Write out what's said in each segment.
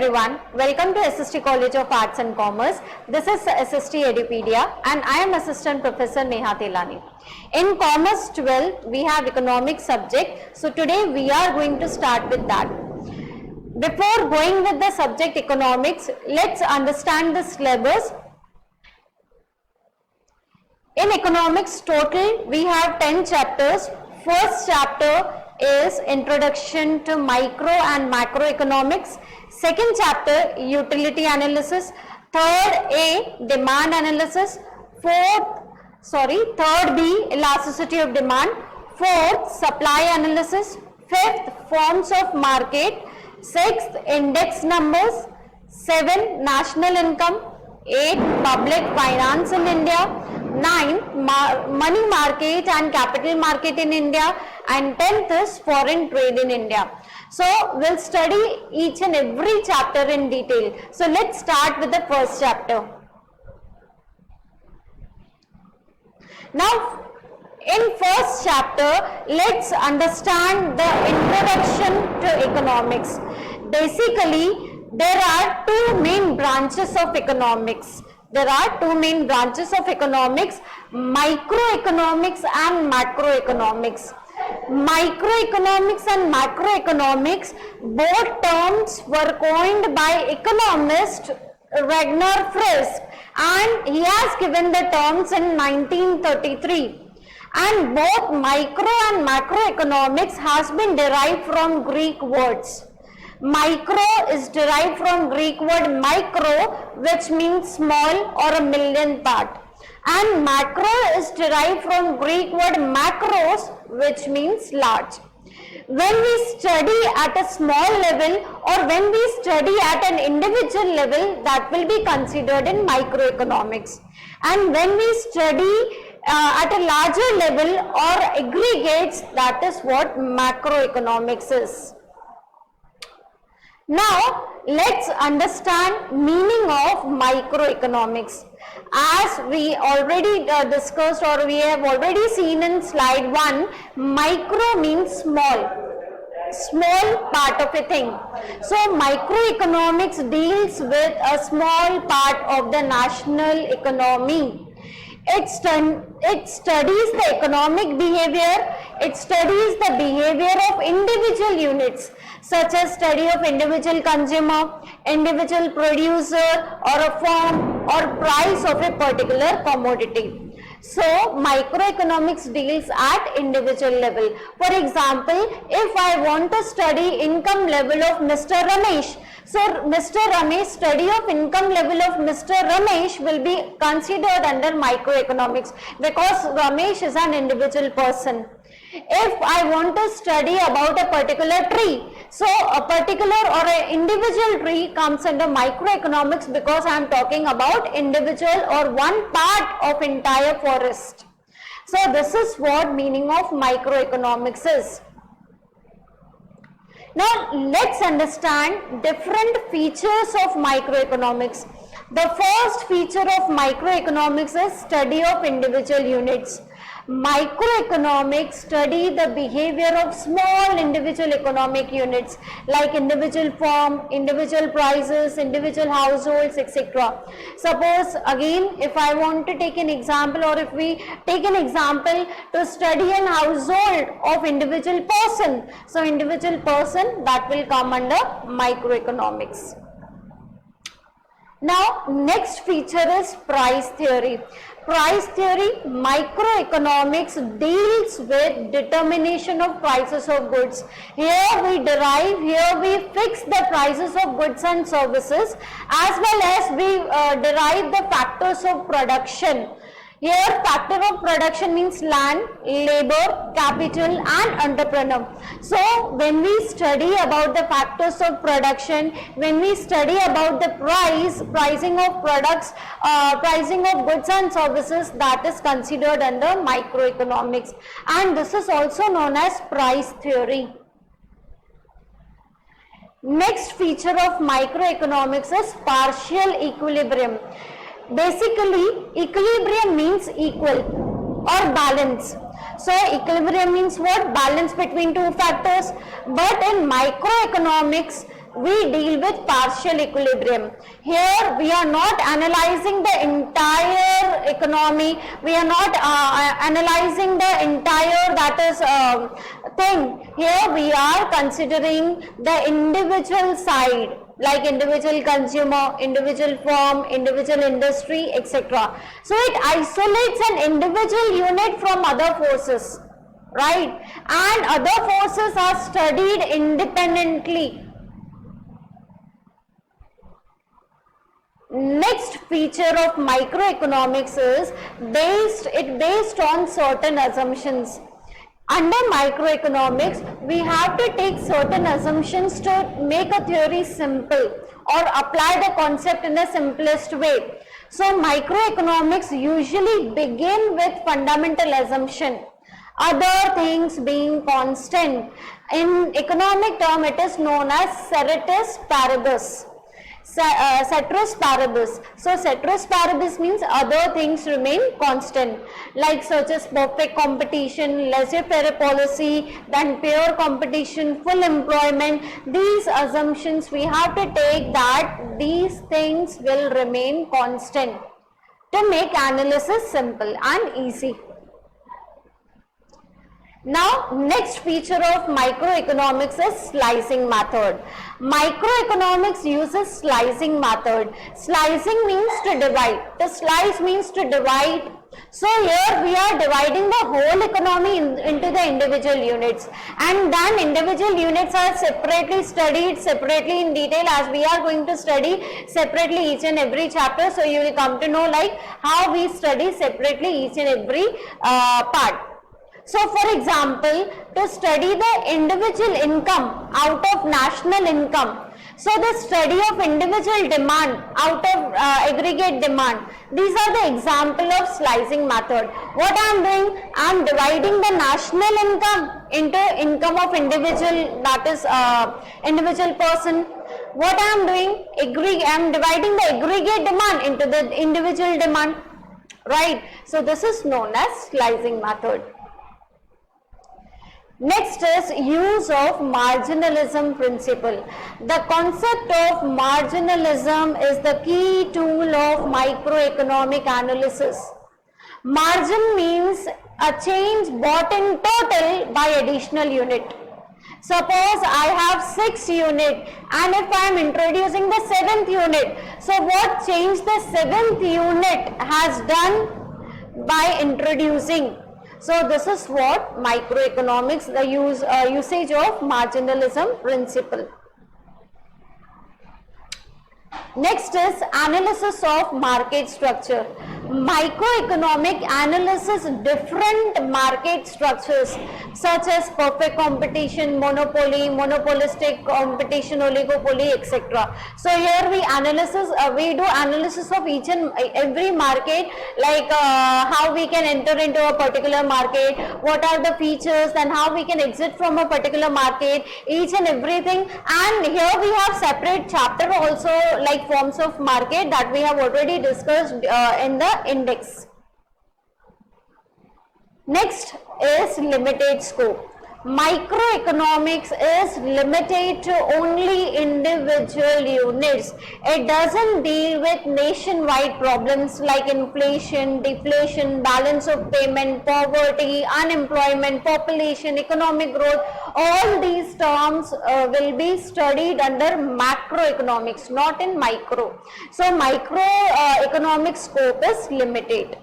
everyone, welcome to SST College of Arts and Commerce. This is SST Edupedia and I am Assistant Professor Neha Telani. In Commerce 12, we have economics subject. So today we are going to start with that. Before going with the subject economics, let's understand the syllabus. In economics total, we have 10 chapters. First chapter is Introduction to Micro and Macroeconomics. Second chapter, Utility Analysis. Third A, Demand Analysis. Third B, Elasticity of Demand. Fourth, Supply Analysis. Fifth, Forms of Market. Sixth, Index Numbers. 7, National Income. 8, Public Finance in India. 9, Money Market and Capital Market in India, and 10th is Foreign Trade in India. So we'll study each and every chapter in detail. So let's start with the first chapter. Now in first chapter, let's understand the introduction to economics. Basically, there are two main branches of economics. There are two main branches of economics, microeconomics and macroeconomics. Microeconomics and macroeconomics, both terms were coined by economist Ragnar Frisch, and he has given the terms in 1933. And both micro and macroeconomics has been derived from Greek words. Micro is derived from Greek word micro, which means small or a millionth part, and macro is derived from Greek word macros, which means large. When we study at a small level or when we study at an individual level, that will be considered in microeconomics, and when we study at a larger level or aggregates, that is what macroeconomics is. Now, let's understand meaning of microeconomics. As we already discussed or we have already seen in slide 1, micro means small part of a thing. So, microeconomics deals with a small part of the national economy. It studies the economic behavior, it studies the behavior of individual units, such as study of individual consumer, individual producer or a firm or price of a particular commodity. So, microeconomics deals at individual level. For example, if I want to study income level of Mr. Ramesh, so Mr. Ramesh, study of income level of Mr. Ramesh will be considered under microeconomics because Ramesh is an individual person. If I want to study about a particular tree, so a particular or an individual tree comes under microeconomics because I am talking about individual or one part of entire forest. So this is what meaning of microeconomics is. Now let's understand different features of microeconomics. The first feature of microeconomics is study of individual units. Microeconomics study the behavior of small individual economic units like individual firm, individual prices, individual households, etc. Suppose again, if I want to take an example, or if we take an example to study an household of individual person, so individual person, that will come under microeconomics. Now next feature is price theory. Price theory, microeconomics deals with determination of prices of goods. Here we fix the prices of goods and services, as well as we derive the factors of production. Here factor of production means land, labor, capital and entrepreneur. So when we study about the factors of production, when we study about the pricing of products, pricing of goods and services, that is considered under microeconomics, and this is also known as price theory. Next feature of microeconomics is partial equilibrium. Basically, equilibrium means equal or balance. So equilibrium means what? Balance between two factors. But in microeconomics, we deal with partial equilibrium. Here we are not analyzing the entire economy, we are not analyzing the entire thing. Here we are considering the individual side, like individual consumer, individual firm, individual industry, etc. So it isolates an individual unit from other forces, right? And other forces are studied independently. Next feature of microeconomics is based on certain assumptions. Under microeconomics, we have to take certain assumptions to make a theory simple or apply the concept in the simplest way. So microeconomics usually begin with fundamental assumption, other things being constant. In economic term, it is known as ceteris paribus. Ceteris paribus. So ceteris paribus means other things remain constant, like such as perfect competition, laissez-faire policy, then pure competition, full employment. These assumptions we have to take that these things will remain constant to make analysis simple and easy. Now, next feature of microeconomics is slicing method. Microeconomics uses slicing method. Slicing means to divide. To slice means to divide. So here we are dividing the whole economy into the individual units, and then individual units are separately studied separately in detail, as we are going to study separately each and every chapter. So you will come to know like how we study separately each and every part. So for example, to study the individual income out of national income, so the study of individual demand out of aggregate demand, these are the example of slicing method. What I am doing, I am dividing the national income into income of individual, that is individual person. What I am doing, I am dividing the aggregate demand into the individual demand, right? So this is known as slicing method. Next is use of marginalism principle. The concept of marginalism is the key tool of microeconomic analysis. Margin means a change brought in total by additional unit. Suppose I have 6 unit and if I am introducing the 7th unit, so what change the 7th unit has done by introducing? So this is what microeconomics, the usage of marginalism principle. Next is analysis of market structure. Microeconomic analysis different market structures such as perfect competition, monopoly, monopolistic competition, oligopoly, etc. So here we do analysis of each and every market, like how we can enter into a particular market, what are the features, and how we can exit from a particular market, each and everything. And here we have separate chapter also, like forms of market, that we have already discussed in the index. Next is limited scope. Microeconomics is limited to only individual units. It doesn't deal with nationwide problems like inflation, deflation, balance of payment, poverty, unemployment, population, economic growth. All these terms will be studied under macroeconomics, not in micro. So microeconomic scope is limited.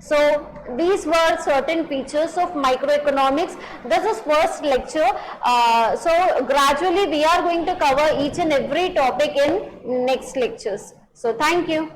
So these were certain features of microeconomics. This is first lecture. So gradually we are going to cover each and every topic in next lectures. So thank you.